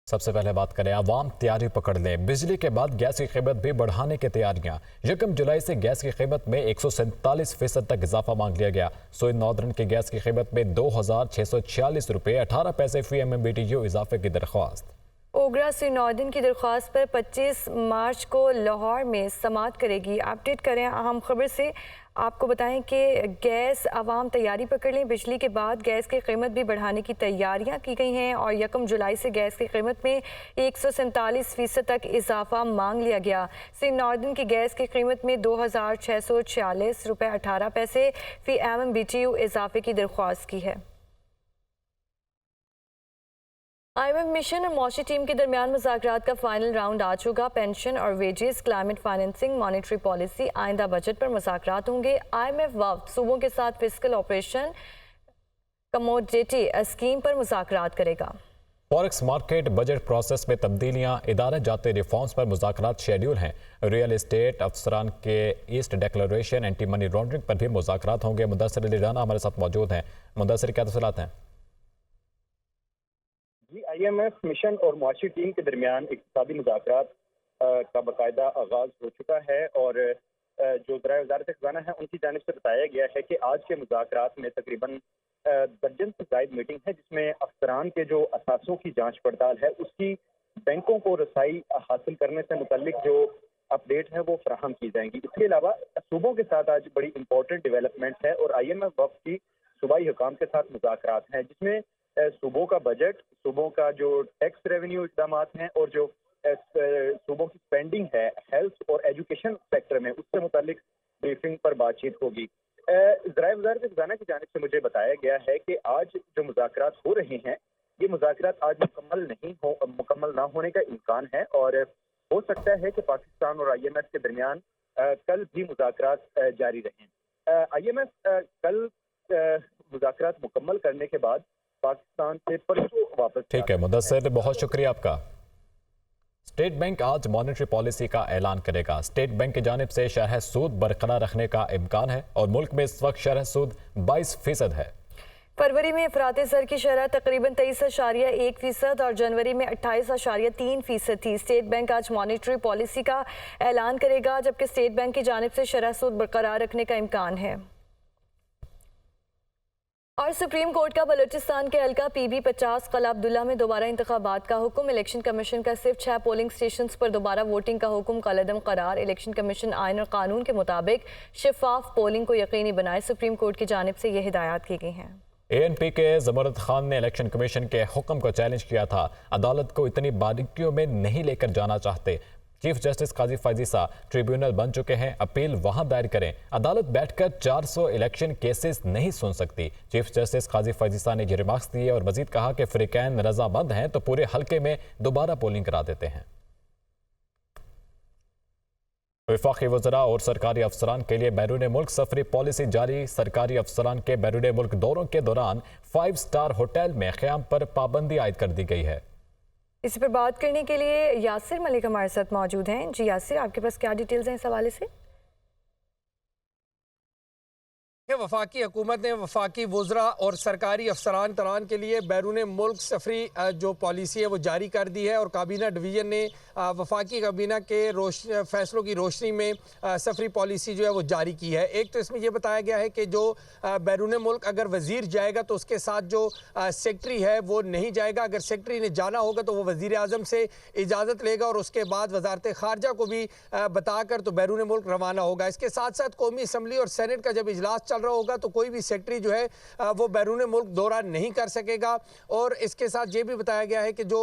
सबसे पहले बात करें अवाम तैयारी पकड़ लें। बिजली के बाद गैस की कीमत भी बढ़ाने की तैयारियां। 1 जुलाई से गैस की कीमत में 147% तक इजाफा मांग लिया गया। सोई नॉर्दर्न की गैस की कीमत में 2646 रुपये 18 पैसे फी MMBTU इजाफे की दरख्वास्त। ओगरा से नॉर्दर्न की दरख्वास्त पर 25 मार्च को लाहौर में समाअत करेगी। अपडेट करें अहम खबर से। आपको बताएं कि गैस अवाम तैयारी पकड़ लें। बिजली के बाद गैस की कीमत भी बढ़ाने की तैयारियां की गई हैं और 1 जुलाई से गैस की कीमत में 147% तक इजाफा मांग लिया गया। सिंध नॉर्दर्न की गैस की कीमत में 2646 रुपये 18 पैसे फी MMBTU इजाफे की दरख्वास्त की है। IMF मिशन और मौशी टीम के दरमियान मुज़ाकरात का फाइनल राउंड आ चुका। पेंशन और wages, climate financing, monetary policy, आइंदा बजट पर मुज़ाकरात होंगे। IMF वक्त सूबों के साथ फिस्कल ऑपरेशन कमोडिटी स्कीम पर मुज़ाकरात करेगा। फॉरेक्स मार्केट, बजट प्रोसेस में तब्दीलियां, इदारे जाते रिफॉर्म्स पर मुज़ाकरात शेड्यूल हैं। रियल एस्टेट अफसरान के east declaration, anti money laundering पर भी मुज़ाकरात होंगे। मुदस्सिर अली राना हमारे साथ मौजूद हैं। मुदस्सिर, क्या तफसीलात हैं? जी, IMF मिशन और मुआशी टीम के दरमियान इक़्तिसादी मुज़ाकरात का बाकायदा आगाज हो चुका है और जो ज़राए वज़ारत ख़ज़ाना है उनकी जानिब से बताया गया है कि आज के मुज़ाकरात में तकरीबन दर्जन से ज़ायद मीटिंग है, जिसमें अफसरान के जो असासों की जांच पड़ताल है उसकी बैंकों को रसाई हासिल करने से मुतल्लिक जो अपडेट है वो फराहम की जाएंगी। इसके अलावा सूबों के साथ आज बड़ी इंपॉर्टेंट डेवलपमेंट है और IMF वक्त की सूबाई हुकाम के साथ मुज़ाकरात हैं, जिसमें सूबों का बजट, सूबों का जो टैक्स रेवेन्यू इक़दाम हैं और जो सूबों की स्पेंडिंग है हेल्थ और एजुकेशन सेक्टर में उससे मुतालिक ब्रीफिंग पर बातचीत होगी। ज़राए वज़ारत ख़ज़ाना की जानिब से मुझे बताया गया है कि आज जो मुज़ाकरात हो रहे हैं ये मुज़ाकरात आज मुकम्मल ना होने का इम्कान है और हो सकता है कि पाकिस्तान और IMF के दरमियान कल भी मुज़ाकरात जारी रहें। IMF कल मुज़ाकरात मुकम्मल करने के बाद पाकिस्तान से परसों वापस। ठीक है मुदस्सिर, बहुत शुक्रिया आपका। स्टेट बैंक आज मॉनेटरी पॉलिसी का ऐलान करेगा। स्टेट बैंक की जानिब से शरह सूद बरकरार रखने का इम्कान है और मुल्क में इस वक्त शरह सूद 22% है। फरवरी में अफराते ज़र की शरह तकरीबन 23.1% और जनवरी में 28.3% थी। स्टेट बैंक आज मॉनेटरी पॉलिसी का ऐलान करेगा, जबकि स्टेट बैंक की जानिब से शरह सूद बरकरार रखने का इम्कान है। और सुप्रीम कोर्ट का बलूचिस्तान के हल्का PB-50 कला अब्दुल्ला में दोबारा इंतखाबात का हुक्म। इलेक्शन कमीशन का सिर्फ 6 पोलिंग स्टेशन पर दोबारा वोटिंग का हुक्म कलअदम करार। इलेक्शन कमीशन आइन और कानून के मुताबिक शफाफ पोलिंग को यकीनी बनाए। सुप्रीम कोर्ट की जानिब से यह हिदायत की गई हैं। ANP के ज़मरुद खान ने इलेक्शन कमीशन के हुक्म को चैलेंज किया था। अदालत को इतनी बारीकियों में नहीं लेकर जाना चाहते। चीफ जस्टिस काजी फायजीसा ट्रिब्यूनल बन चुके हैं, अपील वहां दायर करें। अदालत बैठकर 400 इलेक्शन केसेस नहीं सुन सकती। चीफ जस्टिस काजी फायजीसा ने ये रिमार्क्स दिए और मजीद कहा कि फ्रीकैन रजामंद हैं तो पूरे हल्के में दोबारा पोलिंग करा देते हैं। वफाकी वज़रा और सरकारी अफसरान के लिए बैरून मुल्क सफरी पॉलिसी जारी। सरकारी अफसरान के बैरून मुल्क दौरों के दौरान 5 स्टार होटल में क़याम पर पाबंदी आयद कर दी गई है। इसी पर बात करने के लिए यासिर मलिक हमारे साथ मौजूद हैं। जी यासिर, आपके पास क्या डिटेल्स हैं इस हवाले से? वफाकी हुकूमत ने वफाकी वज़रा और सरकारी अफसरान तरान के लिए बैरून मुल्क सफरी जो पॉलिसी है वो जारी कर दी है और काबीना डिवीज़न ने वफाकी काबीना के फैसलों की रोशनी में सफरी पॉलिसी जो है वो जारी की है। एक तो इसमें यह बताया गया है कि जो बैरून मुल्क अगर वज़ीर जाएगा तो उसके साथ जो सेक्रेटरी है वो नहीं जाएगा। अगर सेक्रेटरी ने जाना होगा तो वो वज़ीर आज़म से इजाज़त लेगा और उसके बाद वजारत ख़ारजा को भी बताकर तो बैरून मुल्क रवाना होगा। इसके साथ साथ कौमी असम्बली और सेनेट का जब इजलास चल रहा होगा तो कोई भी सेक्रेटरी जो है वो बैरून मुल्क दौरा नहीं कर सकेगा। और इसके साथ ये भी बताया गया है कि जो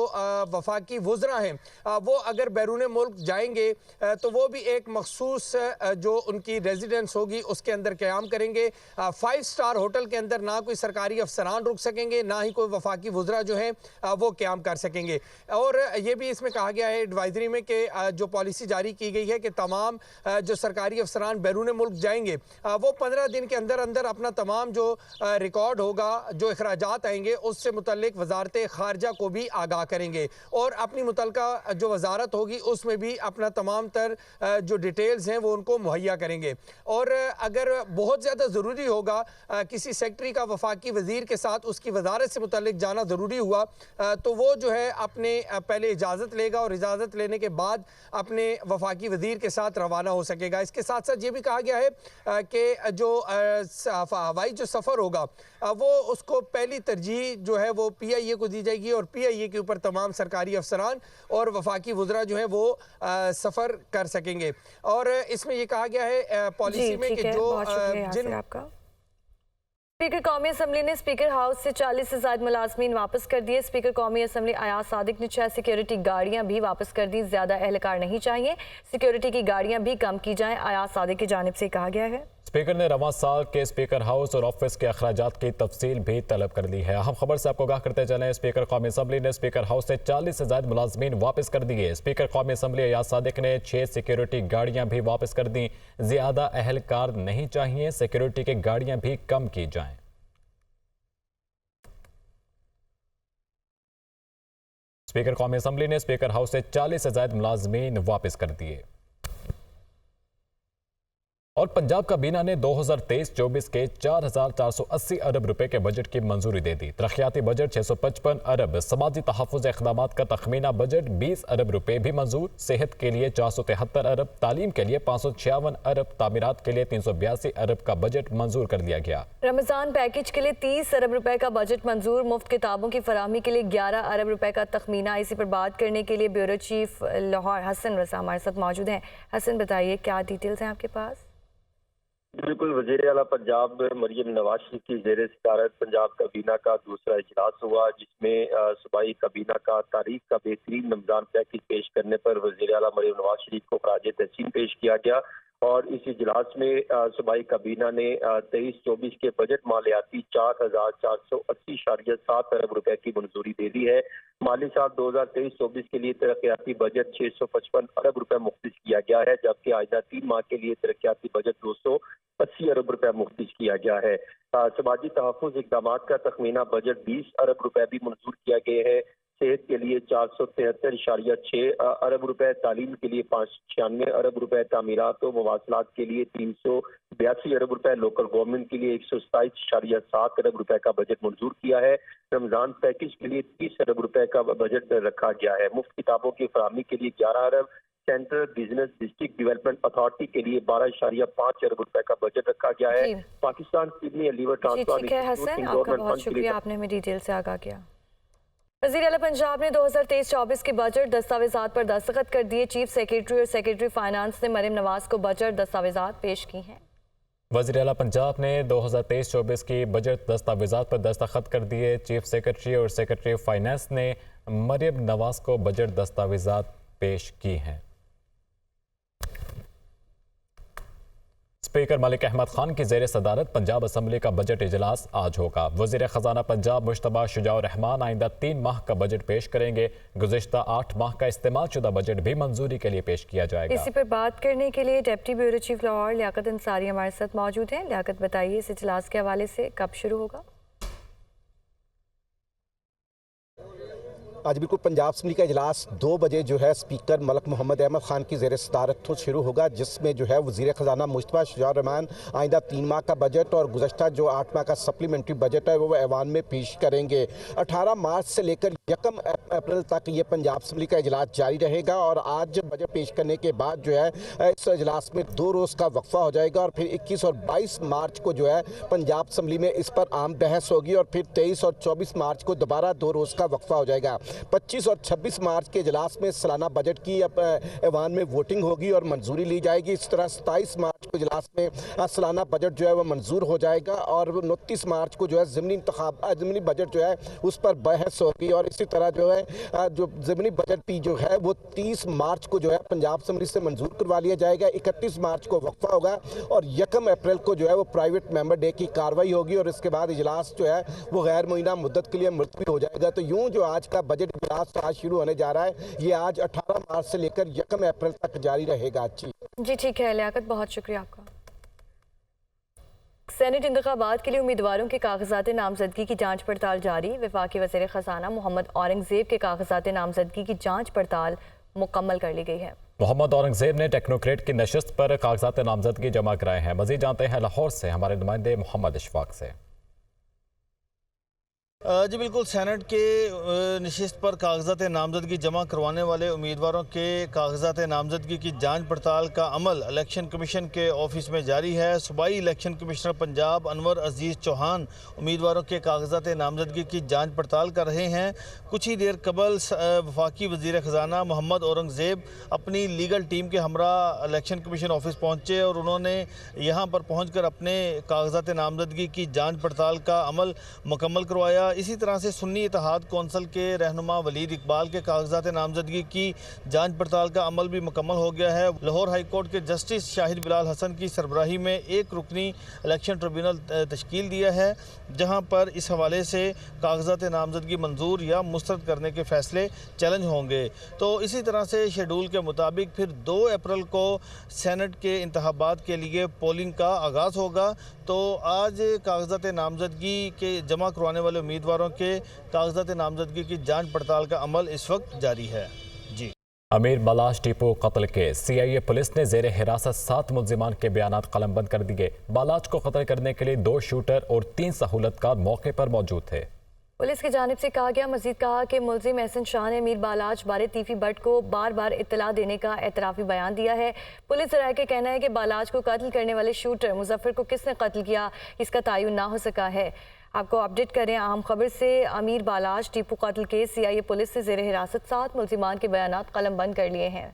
वफाकी वज़रा हैं वो अगर बैरून मुल्क जाएंगे तो वो भी एक मखसूस जो उनकी रेजिडेंस होगी उसके अंदर क़याम करेंगे। 5 स्टार होटल के अंदर ना कोई सरकारी अफसरान रुक सकेंगे, ना ही कोई वफाकी वज़रा जो है वो क़याम कर सकेंगे। और ये भी इसमें कहा गया है एडवाइजरी में कि जो पॉलिसी जारी की गई है कि तमाम जो सरकारी अफसरान बैरून मुल्क जाएंगे वो 15 दिन के अंदर अंदर अपना तमाम जो रिकॉर्ड होगा, जो अखराजात आएंगे, उससे मुतल्लिक वजारत खारजा को भी आगाह करेंगे और अपनी मुतलका जो वजारत होगी उसमें भी अपना तमाम तर जो डिटेल्स हैं वो उनको मुहैया करेंगे। और अगर बहुत ज़्यादा ज़रूरी होगा किसी सेक्रेटरी का वफाकी वज़ीर के साथ उसकी वजारत से मुतल्लिक जाना ज़रूरी हुआ तो वो जो है अपने पहले इजाज़त लेगा और इजाज़त लेने के बाद अपने वफाकी वज़ीर के साथ रवाना हो सकेगा। इसके साथ साथ ये भी कहा गया है कि जो हवाई जो सफ़र होगा वो उसको पहली तरजीह जो है वो PIA को दी जाएगी और PIA के ऊपर तमाम सरकारी अफसरान और वफाकी वज़रा जो है वो सफ़र कर सकेंगे। और इसमें ये कहा गया है पॉलिसी में कि जो जिन आपका स्पीकर कौमी असम्बली ने स्पीकर हाउस से 40 से ज़ायद मुलाजमीन वापस कर दिए। स्पीकर कौमी असम्बली अयाज सादिक ने 6 सिक्योरिटी गाड़ियां भी वापस कर दी। ज़्यादा एहलकार नहीं चाहिए, सिक्योरिटी की गाड़ियां भी कम की जाएं, अयाज सादिक की जानिब से कहा गया है। स्पीकर ने रवां साल के स्पीकर हाउस और ऑफिस के अखराजात की तफसील भी तलब कर ली है। अहम खबर से आपको आगाह करते चलें, स्पीकर कौमी असम्बली ने स्पीकर हाउस से 40 से ज़ायद मुलाजमीन वापस कर दिए। स्पीकर कौमी असम्बली अयाज सादिक ने 6 सिक्योरिटी गाड़ियां भी वापस कर दी। ज़्यादा अहलकार नहीं चाहिए, सिक्योरिटी की गाड़ियां भी कम की जाएं। स्पीकर कौमी असम्बली ने स्पीकर हाउस से 40 से ज़ायद मुलाजमीन वापस कर दिए। और पंजाब काबीना ने 2023-24 के 4,480 अरब रुपए के बजट की मंजूरी दे दी। तरक्याती बजट 655 अरब, समाजी तहफ़्फ़ुज़ इक़दामात का तखमीना बजट 20 अरब रुपए भी मंजूर, सेहत के लिए 473 अरब, तालीम के लिए 556 अरब, तामीरात के लिए 382 अरब का बजट मंजूर कर दिया गया। रमज़ान पैकेज के लिए 30 अरब रुपए का बजट मंजूर, मुफ्त किताबों की फराहमी के लिए 11 अरब रुपए का तखमीना। इसी पर बात करने के लिए ब्यूरो चीफ लाहौर हसन रज़ा हमारे साथ मौजूद हैं। हसन, बताइए क्या डिटेल्स हैं आपके पास? बिल्कुल, वज़ीर आला पंजाब मरियम नवाज शरीफ की ज़ेर सदारत पंजाब काबीना का दूसरा इजलास हुआ, जिसमें सूबाई काबीना का तारीख का बेहतरीन रमज़ान पैकेज पेश करने पर वज़ीर आला मरियम नवाज शरीफ को खराज तहसीन पेश किया गया। और इस इजलास में सूबाई काबीना ने 23-24 के बजट मालियाती 4,480.7 अरब रुपए की मंजूरी दे दी है। माली साल 2023-24 के लिए तरक्याती बजट 655 अरब रुपए मुख्तिस किया गया है, जबकि आइंदा 3 माह के लिए तरक्याती बजट 280 अरब रुपए मुख्तिस किया गया है। समाजी तहफ़्फ़ुज़ इक़दामात का तखमीना बजट 20 अरब रुपए भी मंजूर किया गया है। सेहत के लिए 473.6 अरब रुपए, तालीम के लिए 596 अरब रुपए, तामीरात और मवासलात के लिए 382 अरब रुपए, लोकल गवर्नमेंट के लिए 127.7 अरब रुपए का बजट मंजूर किया है। रमजान पैकेज के लिए 30 अरब रुपए का बजट रखा गया है। मुफ्त किताबों की फराहमी के लिए 11 अरब, central business district development authority के लिए 12.5 अरब रुपए का बजट रखा गया है। Pakistan kidney and liver transplant बहुत शुक्रिया, आपने हमें डिटेल से आगाह किया। वज़ीर आला पंजाब ने 2023-24 के बजट दस्तावेजात पर दस्तखत कर दिए। चीफ सेक्रेटरी और सेक्रेटरी फाइनेंस ने मरियम नवाज को बजट दस्तावेजात पेश की हैं। वज़ीर आला पंजाब ने 2023-24 की बजट दस्तावेजात पर दस्तखत कर दिए। चीफ सेक्रेटरी और सेक्रेटरी फाइनेंस ने मरियम नवाज को बजट दस्तावेजात पेश की हैं। स्पीकर मलिक अहमद खान की ज़ेर सदारत पंजाब असम्बली का बजट इजलास आज होगा। वज़ीर ख़जाना पंजाब मुश्तबा शुजाउर रहमान आइंदा 3 माह का बजट पेश करेंगे। गुज़िश्ता 8 माह का इस्तेमाल शुदा बजट भी मंजूरी के लिए पेश किया जाएगा। इसी पर बात करने के लिए deputy bureau chief Lahore Liaquat Ansari हमारे साथ मौजूद हैं। लियाकत, बताइए इस इजलास के हवाले से कब शुरू होगा? आज बिल्कुल पंजाब असम्बली का इजलास 2 बजे जो है स्पीकर मलिक मोहम्मद अहमद खान की ज़ेर सदारत तो शुरू होगा, जिसमें जो है वज़ीर ख़जाना मुश्तबा शुजाउर रहमान आइंदा 3 माह का बजट और गुज़श्ता जो 8 माह का सप्लीमेंट्री बजट है वो ऐवान में पेश करेंगे। 18 मार्च से लेकर 1 अप्रैल तक ये पंजाब असम्बली का इजलास जारी रहेगा और आज बजट पेश करने के बाद जो है इस इजलास में 2 रोज़ का वक्फा हो जाएगा और फिर 21 और 22 मार्च को जो है पंजाब असम्बली में इस पर आम बहस होगी और फिर 23 और 24 मार्च को दोबारा 2 रोज़ का वक्फा हो जाएगा। 25 और 26 मार्च के इजलास में सालाना बजट की ऐवान में वोटिंग होगी और मंजूरी ली जाएगी। इस तरह 27 मार्च को इजलास में सालाना बजट जो है वो मंजूर हो जाएगा और 29 मार्च को जो है ज़मीनी बजट जो है उस पर बहस होगी और इसी तरह जो है जो ज़मीनी बजट भी जो है वो 30 मार्च को जो है पंजाब असम्बली से मंजूर करवा लिया जाएगा। 31 मार्च को वक्फा होगा और 1 अप्रैल को जो है वो प्राइवेट मेंबर डे की कार्रवाई होगी और इसके बाद इजलास जो है वो गैर मुइना मुद्दत के लिए मुलतवी हो जाएगा। तो यूँ जो आज का बजट इजलास आज शुरू होने जा रहा है, ये आज 18 मार्च से लेकर 1 अप्रैल तक जारी रहेगा। जी ठीक है लियाकत, बहुत शुक्रिया आपका। सेनेट इंतखाबात के लिए उम्मीदवारों के कागजात नामजदगी की जांच पड़ताल जारी। वफाकी वज़ीर ख़ज़ाना मोहम्मद औरंगज़ेब के कागजात नामजदगी की जांच पड़ताल मुकम्मल कर ली गई है। मोहम्मद औरंगज़ेब ने टेक्नोक्रेट की नशिस्त पर कागजात नामजदगी जमा कराए हैं। मज़ीद जानते हैं लाहौर से हमारे नुमाइंदे मोहम्मद इशफाक से। जी बिल्कुल, सेनेट के नशिस्त पर कागजात नामजदगी जमा करवाने वाले उम्मीदवारों के कागजात नामजदगी की जांच पड़ताल का अमल इलेक्शन कमीशन के ऑफिस में जारी है। सूबाई इलेक्शन कमिश्नर पंजाब अनवर अजीज़ चौहान उम्मीदवारों के कागजात नामजदगी की जांच पड़ताल कर रहे हैं। कुछ ही देर कबल वफाकी वज़ीर ख़ज़ाना मोहम्मद औरंगज़ेब अपनी लीगल टीम के हमरा इलेक्शन कमीशन ऑफिस पहुँचे और उन्होंने यहाँ पर पहुँच कर अपने कागजात नामजदगी की जाँच पड़ताल का अमल मुकम्मल करवाया। इसी तरह से सुन्नी इत्तेहाद कौंसिल के रहनुमा वलीद इकबाल के कागजात नामजदगी की जांच पड़ताल का अमल भी मुकम्मल हो गया है। लाहौर हाई कोर्ट के जस्टिस शाहिद बिलाल हसन की सरबराही में एक रुकनी इलेक्शन ट्रिब्यूनल तश्कील दिया है, जहां पर इस हवाले से कागजात नामजदगी मंजूर या मुस्तरद करने के फैसले चैलेंज होंगे। तो इसी तरह से शेड्यूल के मुताबिक फिर 2 अप्रैल को सेनेट के इंतखाबात के लिए पोलिंग का आगाज़ होगा। तो आज कागजात नामजदगी के जमा करवाने वाले उम्मीदवारों के कागजात नामजदगी की जांच पड़ताल का अमल इस वक्त जारी है। जी। अमीर बलाश टीपू कत्ल केस CIA पुलिस ने जेर हिरासत 7 मुल्जिमान के बयानात कलमबंद कर दिए। बालाच को कत्ल करने के लिए 2 शूटर और 3 सहूलतकार मौके पर मौजूद थे। पुलिस की जानिब से कहा गया, मजीद कहा कि मुल्जिम एहसन शाह ने मीर बालाच बारे तीफी भट्ट को बार बार इत्तला देने का एतराफ़ी बयान दिया है। पुलिस ज़राए का कहना है कि बालाच को कत्ल करने वाले शूटर मुजफ्फर को किसने कत्ल किया इसका तयन ना हो सका है। आपको अपडेट करें अहम खबर से। अमीर बालाच टीपू कत्ल केस CIA पुलिस से जेर हिरासत 7 मुल्जिमान के बयानात कलमबंद कर लिए हैं।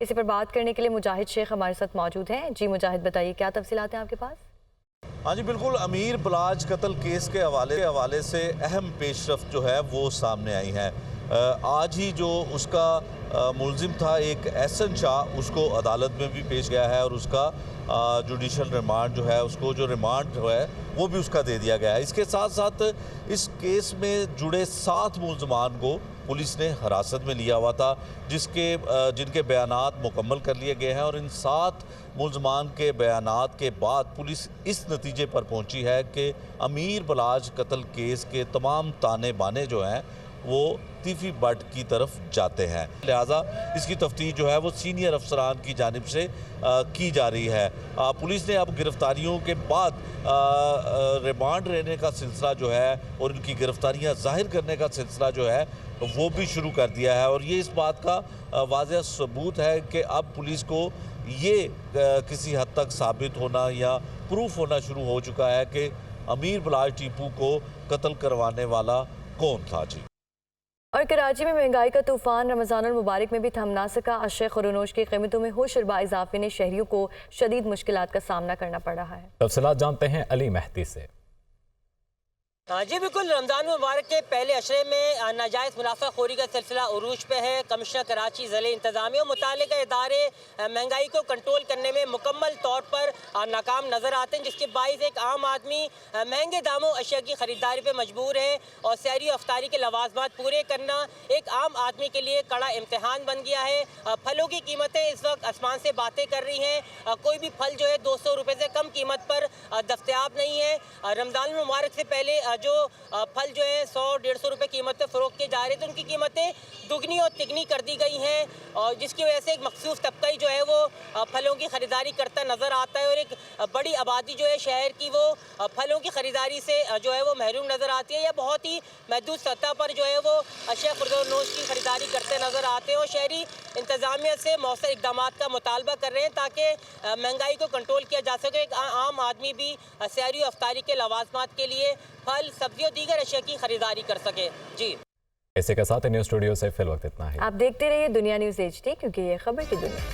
इसी पर बात करने के लिए मुजाहिद शेख हमारे साथ मौजूद हैं। जी मुजाहिद, बताइए क्या तफसीलात हैं आपके पास? हाँ जी बिल्कुल, अमीर बलाच कत्ल केस के हवाले से अहम पेशरफ जो है वो सामने आई है। आज ही जो उसका मुल्जिम था एक एहसन शाह, उसको अदालत में भी पेश गया है और उसका जुडिशल रिमांड जो है, उसको जो रिमांड जो है वो भी उसका दे दिया गया है। इसके साथ साथ इस केस में जुड़े 7 मुल्जिमान को पुलिस ने हिरासत में लिया हुआ था, जिनके बयानात मुकम्मल कर लिए गए हैं। और इन 7 मुल्जिमान के बयानात के बाद पुलिस इस नतीजे पर पहुंची है कि अमीर बलाच कत्ल केस के तमाम ताने बाने जो हैं वो तीफी भट्ट की तरफ जाते हैं। लिहाजा इसकी तफ्तीश जो है वो सीनियर अफसरान की जानिब से की जा रही है। पुलिस ने अब गिरफ्तारियों के बाद रिमांड लेने का सिलसिला जो है और इनकी गिरफ्तारियां जाहिर करने का सिलसिला जो है वो भी शुरू कर दिया है। और ये इस बात का वाज़ेह सबूत है कि अब पुलिस को ये किसी हद तक साबित होना या प्रूफ होना शुरू हो चुका है कि अमीर बलाच टीपू को कत्ल करवाने वाला कौन था। जी। और कराची में महंगाई का तूफान रमज़ानुल मुबारक में भी थम ना सका। अशय खुरनोश की कीमतों में होशरबा इजाफे ने शहरियों को शदीद मुश्किलात का सामना करना पड़ रहा है। तफसीलात जानते हैं अली मेहदी से। जी बिल्कुल, रमज़ान मुबारक के पहले अशरे में नाजायज़ मुनाफाखोरी का सिलसिला उरूज पे है। कमिश्नर कराची ज़िले इंतज़ामिया मुतालिका इदारे महंगाई को कंट्रोल करने में मुकम्मल तौर पर नाकाम नज़र आते हैं, जिसके बाइस एक आम आदमी महंगे दामों अशिया की ख़रीदारी पर मजबूर है और सहरी अफ्तारी के लवाजमात पूरे करना एक आम आदमी के लिए कड़ा इम्तहान बन गया है। फलों की कीमतें इस वक्त आसमान से बातें कर रही हैं। कोई भी फल जो है 200 रुपये से कम कीमत पर दस्तयाब नहीं है। रमज़ान मुबारक से पहले जो फल जो है 100-150 रुपये कीमत पे फ़रोख्त किए जा रहे थे, उनकी कीमतें दुगनी और तिगनी कर दी गई हैं और जिसकी वजह से एक मखसूस तबका ही जो है वो फलों की ख़रीदारी करता नज़र आता है और एक बड़ी आबादी जो है शहर की वो फलों की ख़रीदारी से जो है वो महरूम नज़र आती है या बहुत ही महदूद सतह पर जो है वो अशिया खुर्दोनोश की ख़रीदारी करते नज़र आते हैं। और शहरी इंतज़ामिया से मौसर इक़दाम का मुतालबा कर रहे हैं ताकि महंगाई को कंट्रोल किया जा सके। एक आम आदमी भी सहरी अफ्तारी के लवाजमात के लिए फल, सब्जी और दीगर अशिया की खरीदारी कर सके। जी, इसी के साथ न्यूज़ स्टूडियो से फिल वक्त इतना है। आप देखते रहिए दुनिया न्यूज़ HD, क्योंकि ये खबर की दुनिया।